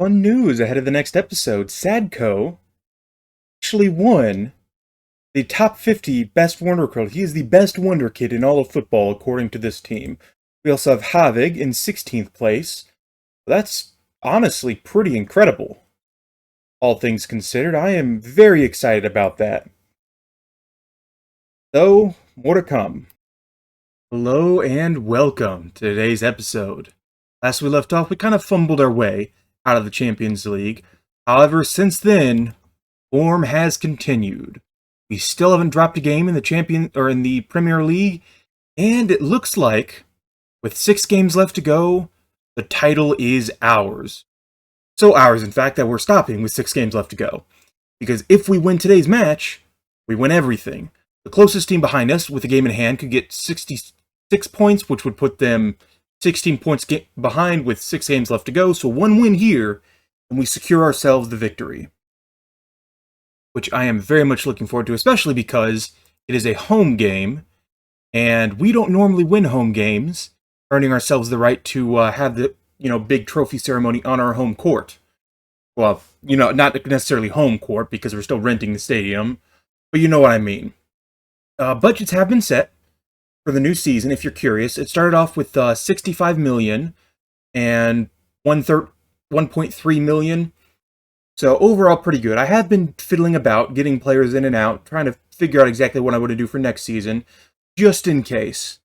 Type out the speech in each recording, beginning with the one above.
Fun news ahead of the next episode. Sadko actually won the top 50 best Wonder Kid. He is the best Wonder Kid in all of football, according to this team. We also have Havig in 16th place. That's honestly pretty incredible. All things considered, I am very excited about that. Though, more to come. Hello and welcome to today's episode. Last we left off, we kind of fumbled our way out of the Champions League. However, since then, form has continued. We still haven't dropped a game in the Premier League, and it looks like, with 6 games left to go, the title is ours. So ours, in fact, that we're stopping with 6 games left to go. Because if we win today's match, we win everything. The closest team behind us, with a game in hand, could get 66 points, which would put them 16 points behind with 6 games left to go. So one win here, and we secure ourselves the victory. Which I am very much looking forward to, especially because it is a home game, and we don't normally win home games, earning ourselves the right to have the big trophy ceremony on our home court. Well, not necessarily home court, because we're still renting the stadium, but you know what I mean. Budgets have been set for the new season, if you're curious. It started off with 65 million and 1.3 million. So overall, pretty good. I have been fiddling about, getting players in and out, trying to figure out exactly what I want to do for next season, just in case.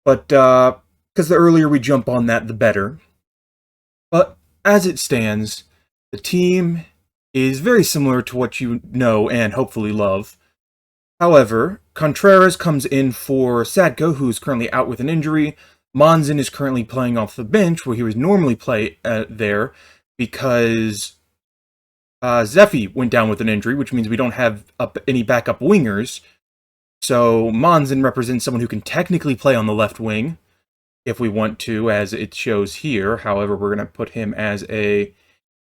But, because the earlier we jump on that, the better. But, as it stands, the team is very similar to what you know and hopefully love. However, Contreras comes in for Sadko, who's currently out with an injury. Monzon is currently playing off the bench, where he would normally play there, because Zeffy went down with an injury, which means we don't have any backup wingers. So Monzon represents someone who can technically play on the left wing, if we want to, as it shows here. However, we're going to put him as a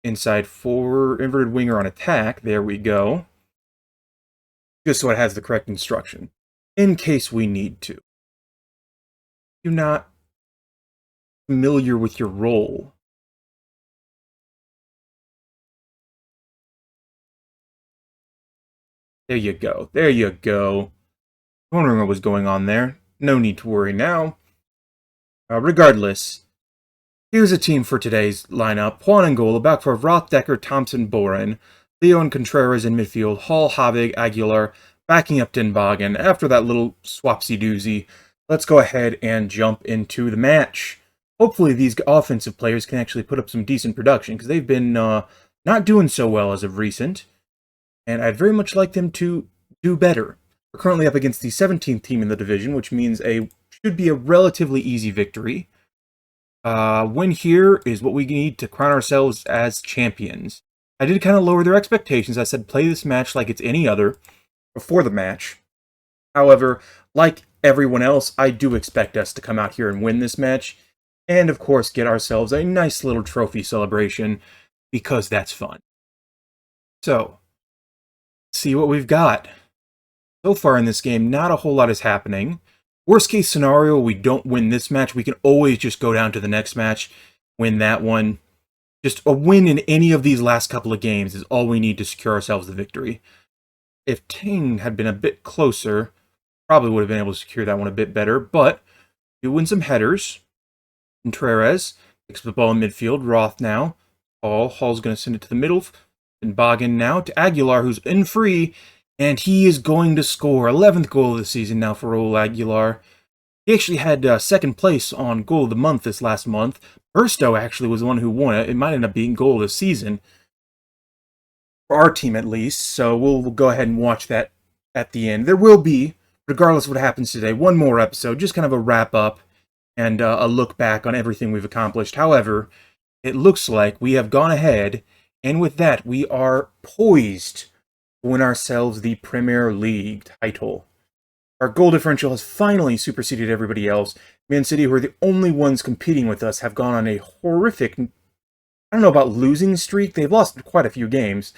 inside forward inverted winger on attack. There we go. Just so it has the correct instruction, in case we need to. You're not familiar with your role. There you go. There you go. Wondering what was going on there. No need to worry now. Regardless, here's a team for today's lineup. Juan in goal, back for Roth, Decker, Thompson, Boren. Leo and Contreras in midfield, Hall, Havig, Aguilar, backing up Denbogen. After that little swapsy-doozy, let's go ahead and jump into the match. Hopefully these offensive players can actually put up some decent production, because they've been not doing so well as of recent, and I'd very much like them to do better. We're currently up against the 17th team in the division, which means should be a relatively easy victory. Win here is what we need to crown ourselves as champions. I did kind of lower their expectations. I said play this match like it's any other before the match. However, like everyone else, I do expect us to come out here and win this match. And, of course, get ourselves a nice little trophy celebration, because that's fun. So, see what we've got. So far in this game, not a whole lot is happening. Worst case scenario, we don't win this match. We can always just go down to the next match, win that one. Just a win in any of these last couple of games is all we need to secure ourselves the victory. If Ting had been a bit closer, probably would have been able to secure that one a bit better, but we win some headers. Contreras picks up the ball in midfield. Roth now. Hall's going to send it to the middle. And Bogan now to Aguilar, who's in free, and he is going to score. 11th goal of the season now for Raul Aguilar. He actually had second place on goal of the month this last month. Burstow actually was the one who won it. It might end up being goal of the season. For our team, at least. So we'll go ahead and watch that at the end. There will be, regardless of what happens today, one more episode. Just kind of a wrap-up and a look back on everything we've accomplished. However, it looks like we have gone ahead, and with that, we are poised to win ourselves the Premier League title. Our goal differential has finally superseded everybody else. Man City, who are the only ones competing with us, have gone on a horrific, I don't know about losing streak. They've lost quite a few games.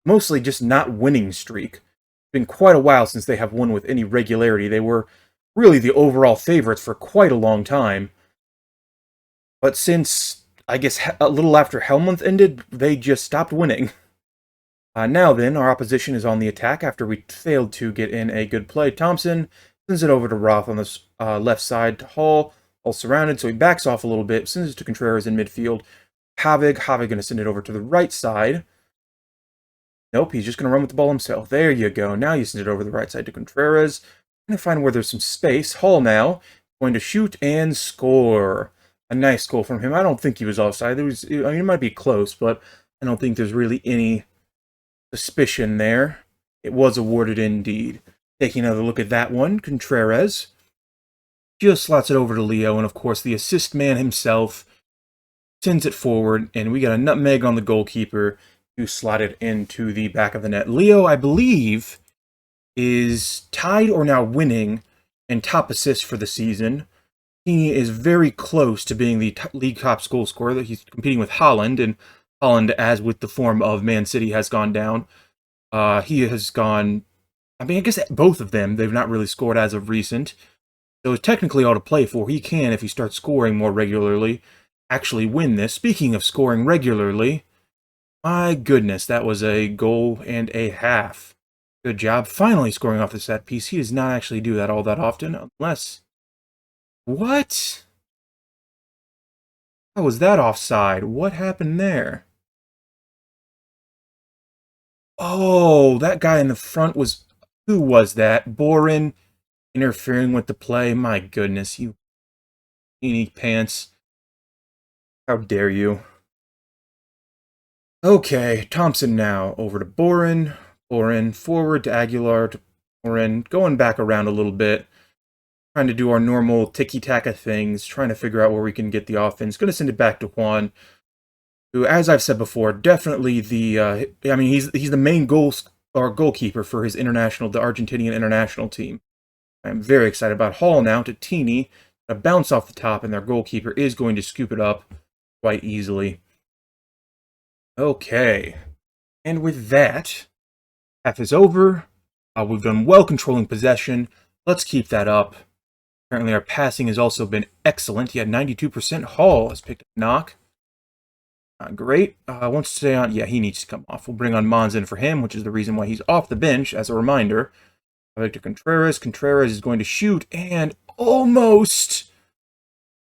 Mostly just not winning streak. It's been quite a while since they have won with any regularity. They were really the overall favorites for quite a long time. But since I guess a little after Hell Month ended, they just stopped winning. Now then, our opposition is on the attack after we failed to get in a good play. Thompson sends it over to Roth on the left side to Hall, all surrounded, so he backs off a little bit, sends it to Contreras in midfield. Havig going to send it over to the right side. Nope, he's just going to run with the ball himself. There you go. Now you send it over the right side to Contreras. Going to find where there's some space. Hall now going to shoot and score. A nice goal from him. I don't think he was offside. It might be close, but I don't think there's really any suspicion there. It was awarded indeed. Taking another look at that one, Contreras just slots it over to Leo, and of course the assist man himself sends it forward, and we got a nutmeg on the goalkeeper to slot it into the back of the net. Leo, I believe, is tied or now winning in top assists for the season. He is very close to being the league top goal scorer. He's competing with Haaland, and Haaland, as with the form of Man City, has gone down. He has gone... I mean, I guess both of them, they've not really scored as of recent. So it's technically all to play for. He can, if he starts scoring more regularly, actually win this. Speaking of scoring regularly, my goodness, that was a goal and a half. Good job. Finally scoring off the set piece. He does not actually do that all that often, unless... What? How was that offside? What happened there? Oh, that guy in the front was... Who was that? Borin interfering with the play? My goodness, you unique pants. How dare you? Okay, Thompson now over to Borin. Borin forward to Aguilar to Borin. Going back around a little bit. Trying to do our normal tiki-taka things. Trying to figure out where we can get the offense. Going to send it back to Juan, who, as I've said before, definitely the... I mean, he's the main goalkeeper for his the Argentinian international team. I'm very excited about Hall now to Teeny. A bounce off the top, and their goalkeeper is going to scoop it up quite easily. Okay. And with that, half is over. We've done well controlling possession. Let's keep that up. Apparently our passing has also been excellent. He had 92%. Hall has picked up knock. Great. Wants to stay on. Yeah, he needs to come off. We'll bring on Mons in for him, which is the reason why he's off the bench, as a reminder. Victor Contreras. Contreras is going to shoot, and almost...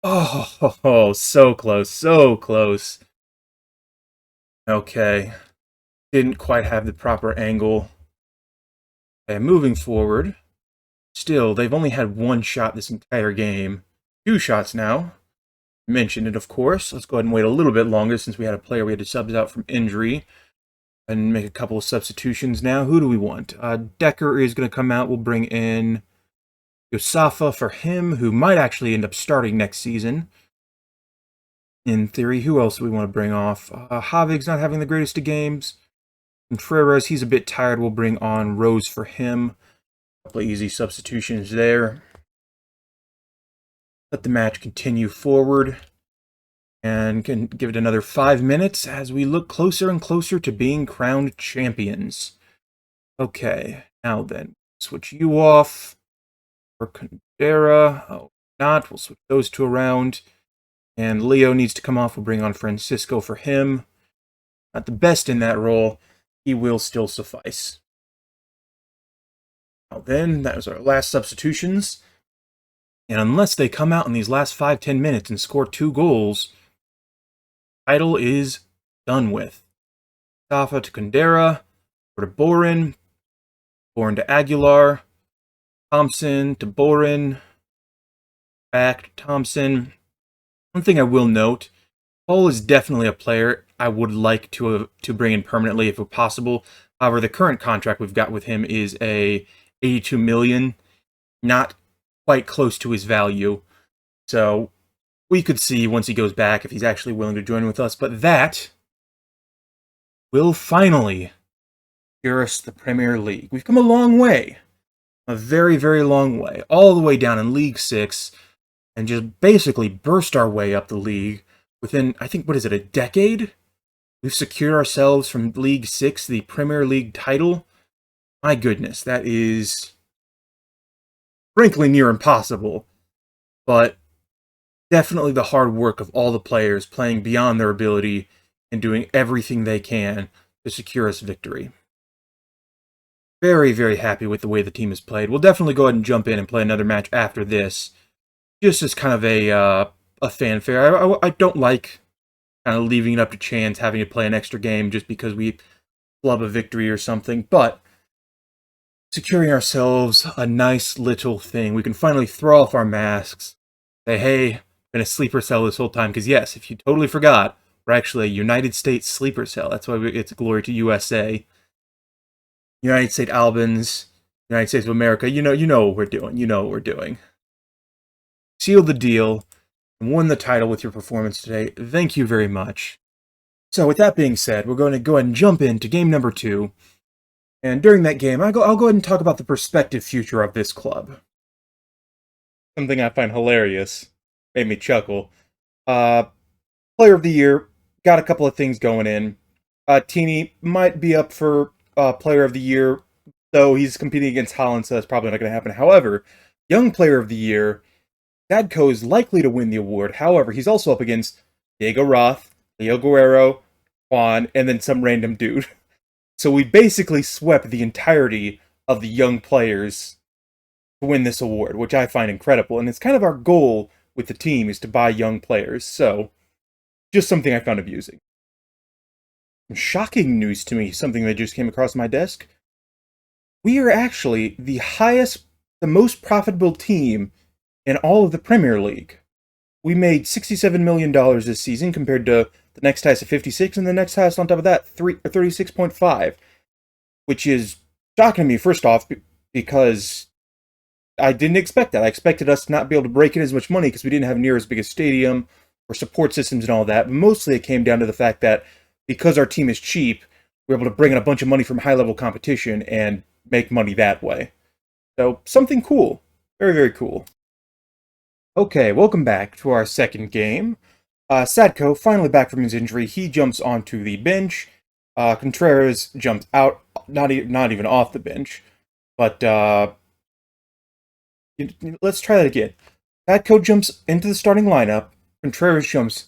Oh, so close, so close. Okay. Didn't quite have the proper angle. Okay, moving forward. Still, they've only had one shot this entire game. 2 shots now. Mentioned it, of course. Let's go ahead and wait a little bit longer since we had a player we had to sub out from injury. And make a couple of substitutions now. Who do we want? Decker is going to come out. We'll bring in Yosafa for him, who might actually end up starting next season. In theory, who else do we want to bring off? Havig's not having the greatest of games. Contreras, he's a bit tired. We'll bring on Rose for him. A couple of easy substitutions there. Let the match continue forward. And can give it another 5 minutes as we look closer and closer to being crowned champions. Okay, now then, switch you off for Condera. Oh, not. We'll switch those 2 around. And Leo needs to come off. We'll bring on Francisco for him. Not the best in that role. He will still suffice. Now then, that was our last substitutions. And unless they come out in these last 5-10 minutes and score 2 goals, title is done with. Safa to Condera, or to Borin, Borin to Aguilar, Thompson to Borin, back to Thompson. One thing I will note, Paul is definitely a player I would like to bring in permanently if possible. However, the current contract we've got with him is a 82 million, not quite close to his value. So we could see once he goes back if he's actually willing to join with us. But that will finally secure us the Premier League. We've come a long way. A very, very long way. All the way down in League 6. And just basically burst our way up the league. Within, I think, what is it, a decade? We've secured ourselves from League 6, the Premier League title. My goodness, that is frankly near impossible. But definitely the hard work of all the players playing beyond their ability and doing everything they can to secure us victory. Very, very happy with the way the team has played. We'll definitely go ahead and jump in and play another match after this, just as kind of a fanfare. I don't like kind of leaving it up to chance, having to play an extra game just because we flub a victory or something, but securing ourselves a nice little thing. We can finally throw off our masks, say, hey, I'm in a sleeper cell this whole time, because yes, if you totally forgot, we're actually a United States sleeper cell. That's why it's glory to USA. United States Albans, United States of America, you know what we're doing. You know what we're doing. Sealed the deal and won the title with your performance today. Thank you very much. So with that being said, we're going to go ahead and jump into game number 2. And during that game, I'll go ahead and talk about the prospective future of this club. Something I find hilarious. Made me chuckle. Player of the Year, got a couple of things going in. Teeny might be up for Player of the Year, though he's competing against Holland, so that's probably not going to happen. However, Young Player of the Year, Dadko is likely to win the award. However, he's also up against Diego Roth, Leo Guerrero, Juan, and then some random dude. So we basically swept the entirety of the young players to win this award, which I find incredible. And it's kind of our goal with the team is to buy young players. So just something I found amusing. Shocking news to me, something that just came across my desk. We are actually the most profitable team in all of the Premier League. We made $67 million this season compared to the next highest of 56, and the next highest on top of that, 36.5, which is shocking to me, first off, because I didn't expect that. I expected us to not be able to break in as much money because we didn't have near as big a stadium or support systems and all that. But mostly it came down to the fact that because our team is cheap, we're able to bring in a bunch of money from high-level competition and make money that way. So, something cool. Very, very cool. Okay, welcome back to our second game. Sadko, finally back from his injury, he jumps onto the bench. Contreras jumps out, not even off the bench. But, let's try that again. Sadko jumps into the starting lineup. Contreras jumps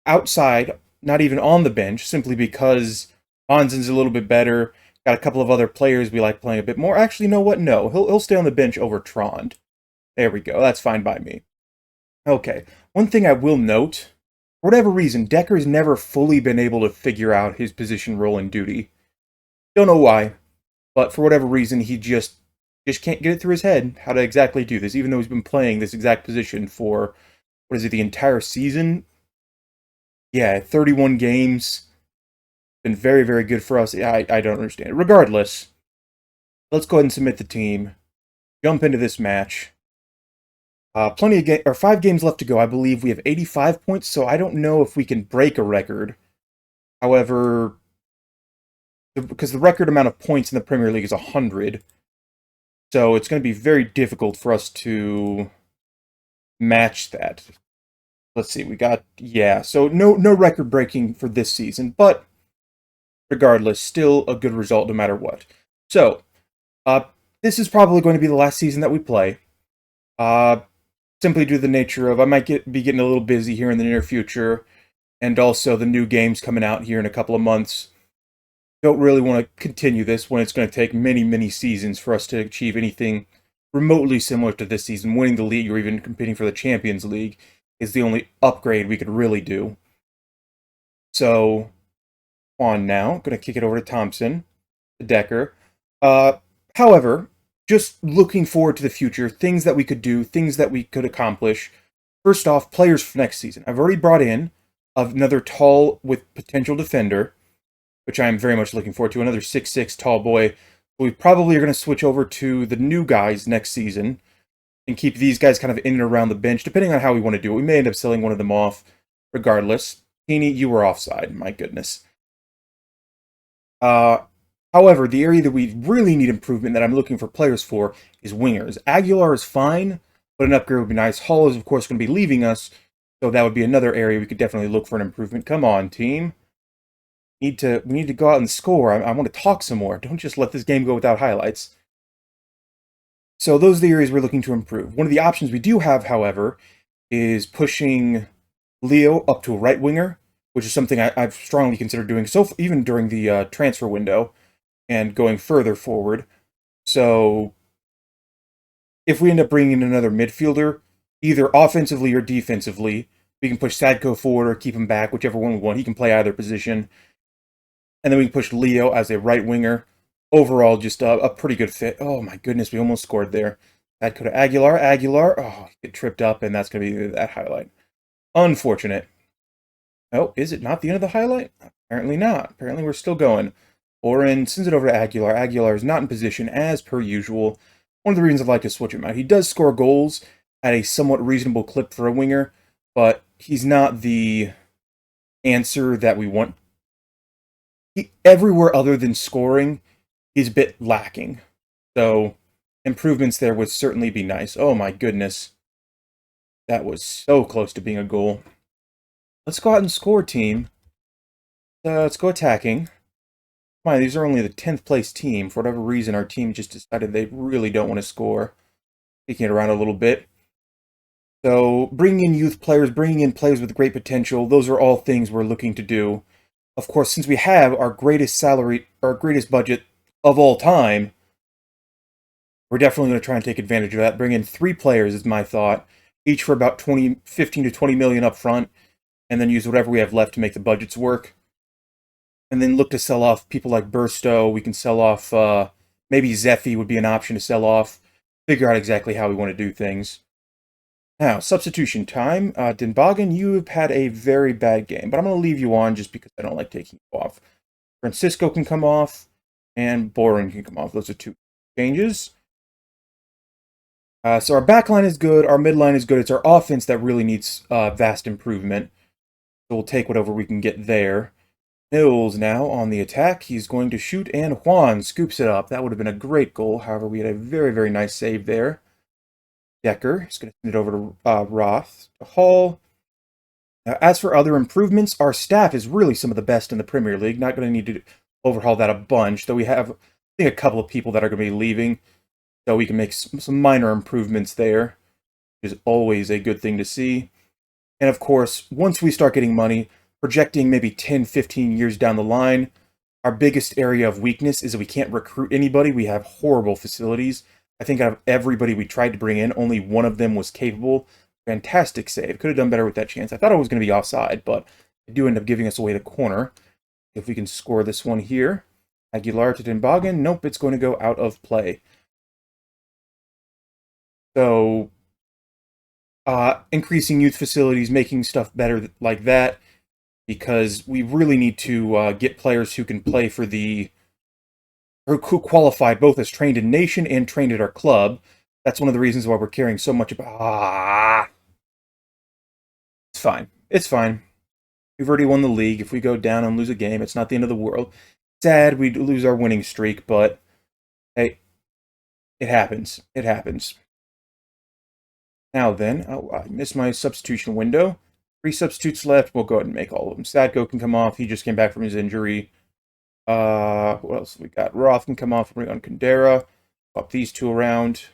outside, not even on the bench, simply because Bonzen's a little bit better. Got a couple of other players we like playing a bit more. Actually, you know what? No, he'll stay on the bench over Trond. There we go. That's fine by me. Okay, one thing I will note, for whatever reason, Decker's never fully been able to figure out his position, role, and duty. Don't know why, but for whatever reason, he just can't get it through his head how to exactly do this, even though he's been playing this exact position for, what is it, the entire season? Yeah, 31 games. Been very, very good for us. I don't understand it. Regardless, let's go ahead and submit the team. Jump into this match. Plenty of 5 games left to go. I believe we have 85 points, so I don't know if we can break a record. However, because the record amount of points in the Premier League is 100, so it's going to be very difficult for us to match that. Let's see, we got, yeah, so no record breaking for this season, but regardless, still a good result no matter what. So, this is probably going to be the last season that we play. Simply due to the nature of I might be getting a little busy here in the near future, and also the new games coming out here in a couple of months. Don't really want to continue this when it's going to take many, many seasons for us to achieve anything remotely similar to this season. Winning the league or even competing for the Champions League is the only upgrade we could really do. So, on now. Going to kick it over to Thompson, to Decker. However, just looking forward to the future, things that we could do, things that we could accomplish. First off, players for next season. I've already brought in another tall with potential defender, which I am very much looking forward to. Another 6'6" tall boy. We probably are going to switch over to the new guys next season and keep these guys kind of in and around the bench, depending on how we want to do it. We may end up selling one of them off regardless. Heaney, you were offside. My goodness. However, the area that we really need improvement that I'm looking for players for is wingers. Aguilar is fine, but an upgrade would be nice. Hall is, of course, going to be leaving us, so that would be another area we could definitely look for an improvement. Come on, team. We need to go out and score. I want to talk some more. Don't just let this game go without highlights. So those are the areas we're looking to improve. One of the options we do have, however, is pushing Leo up to a right winger, which is something I've strongly considered doing, so even during the transfer window and going further forward. So if we end up bringing in another midfielder, either offensively or defensively, we can push Sadko forward or keep him back, whichever one we want. He can play either position. And then we can push Leo as a right winger. Overall, just a pretty good fit. Oh my goodness, we almost scored there. Sadko to Aguilar. Aguilar, oh, get tripped up, and that's going to be that highlight. Unfortunate. Oh, is it not the end of the highlight? Apparently not. Apparently we're still going. Oren sends it over to Aguilar. Aguilar is not in position as per usual. One of the reasons I like to switch him out. He does score goals at a somewhat reasonable clip for a winger, but he's not the answer that we want. Everywhere other than scoring, he's a bit lacking. So improvements there would certainly be nice. Oh my goodness. That was so close to being a goal. Let's go out and score, team. Let's go attacking. Come on, these are only the 10th place team. For whatever reason, our team just decided they really don't want to score. Taking it around a little bit. So, bringing in youth players, bringing in players with great potential, those are all things we're looking to do. Of course, since we have our greatest salary, our greatest budget of all time, we're definitely going to try and take advantage of that. Bring in 3 players is my thought, each for about 15 to 20 million up front, and then use whatever we have left to make the budgets work. And then look to sell off people like Burstow. We can sell off, maybe Zephy would be an option to sell off. Figure out exactly how we want to do things. Now, substitution time. Dinbagen, you have had a very bad game, but I'm going to leave you on just because I don't like taking you off. Francisco can come off, and Boren can come off. Those are 2 changes. So our backline is good, our midline is good. It's our offense that really needs vast improvement. So we'll take whatever we can get there. Mills now on the attack. He's going to shoot, and Juan scoops it up. That would have been a great goal. However, we had a very, very nice save there. Decker is going to send it over to Roth. To Hall. Now, as for other improvements, our staff is really some of the best in the Premier League. Not going to need to overhaul that a bunch, though we have, I think, a couple of people that are going to be leaving. So we can make some minor improvements there, which is always a good thing to see. And of course, once we start getting money, projecting maybe 10, 15 years down the line, our biggest area of weakness is that we can't recruit anybody. We have horrible facilities. I think out of everybody we tried to bring in, only one of them was capable. Fantastic save. Could have done better with that chance. I thought it was going to be offside, but they do end up giving us away the corner. If we can score this one here. Aguilar to Dinbagen. Nope, it's going to go out of play. So, increasing youth facilities, making stuff better like that, because we really need to get players who can play for who qualified both as trained in nation and trained at our club. That's one of the reasons why we're caring so much about... It's fine. It's fine. We've already won the league. If we go down and lose a game, it's not the end of the world. Sad we lose our winning streak, but hey, it happens. It happens. Now then, I missed my substitution window. 3 substitutes left. We'll go ahead and make all of them. Sadko can come off. He just came back from his injury. What else we got? Roth can come off. Bring on Kandera. Swap these 2 around.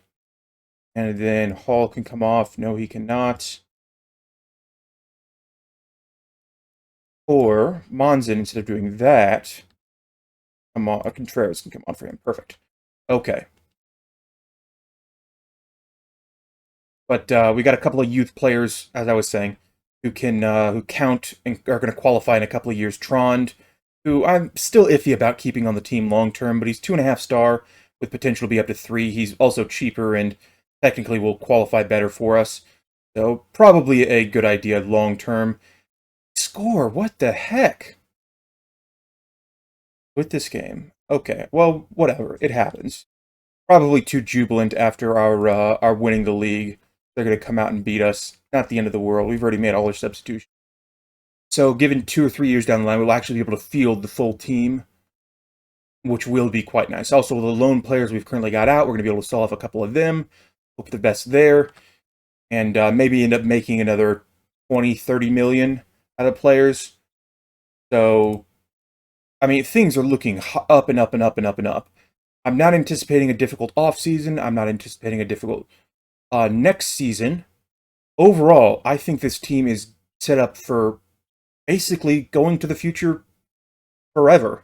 And then Hall can come off. No, he cannot. Or Monzon, instead of doing that, come on. Contreras can come on for him. Perfect. Okay. But we got a couple of youth players, as I was saying, who count and are going to qualify in a couple of years. Trond, who I'm still iffy about keeping on the team long term, but he's 2.5 star with potential to be up to 3. He's also cheaper and technically will qualify better for us. So probably a good idea long term. Score, what the heck? With this game. Okay, well, whatever. It happens. Probably too jubilant after our winning the league. They're going to come out and beat us. Not the end of the world. We've already made all our substitutions. So given 2 or 3 years down the line, we'll actually be able to field the full team, which will be quite nice. Also, the lone players we've currently got out, we're going to be able to sell off a couple of them. Hope the best there. And maybe end up making another 20, 30 million out of players. So, I mean, things are looking up and up and up and up and up. I'm not anticipating a difficult offseason. I'm not anticipating a difficult next season. overall, I think this team is set up for basically going to the future forever.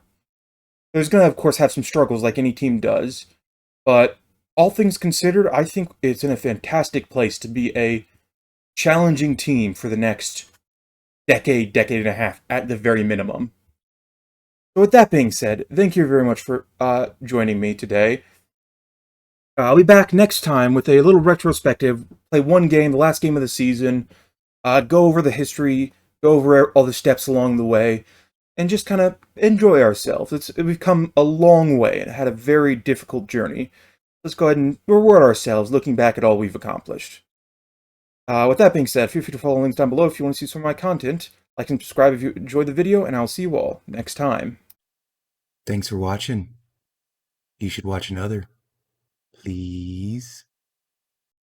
There's going to, of course, have some struggles like any team does, but all things considered, I think it's in a fantastic place to be a challenging team for the next decade and a half at the very minimum. So with that being said, thank you very much for joining me today. I'll be back next time with a little retrospective, play one game, the last game of the season, go over the history, go over all the steps along the way, and just kind of enjoy ourselves. We've come a long way and had a very difficult journey. Let's go ahead and reward ourselves looking back at all we've accomplished. With that being said, feel free to follow the links down below if you want to see some of my content. Like and subscribe if you enjoyed the video, and I'll see you all next time. Thanks for watching. You should watch another. Please.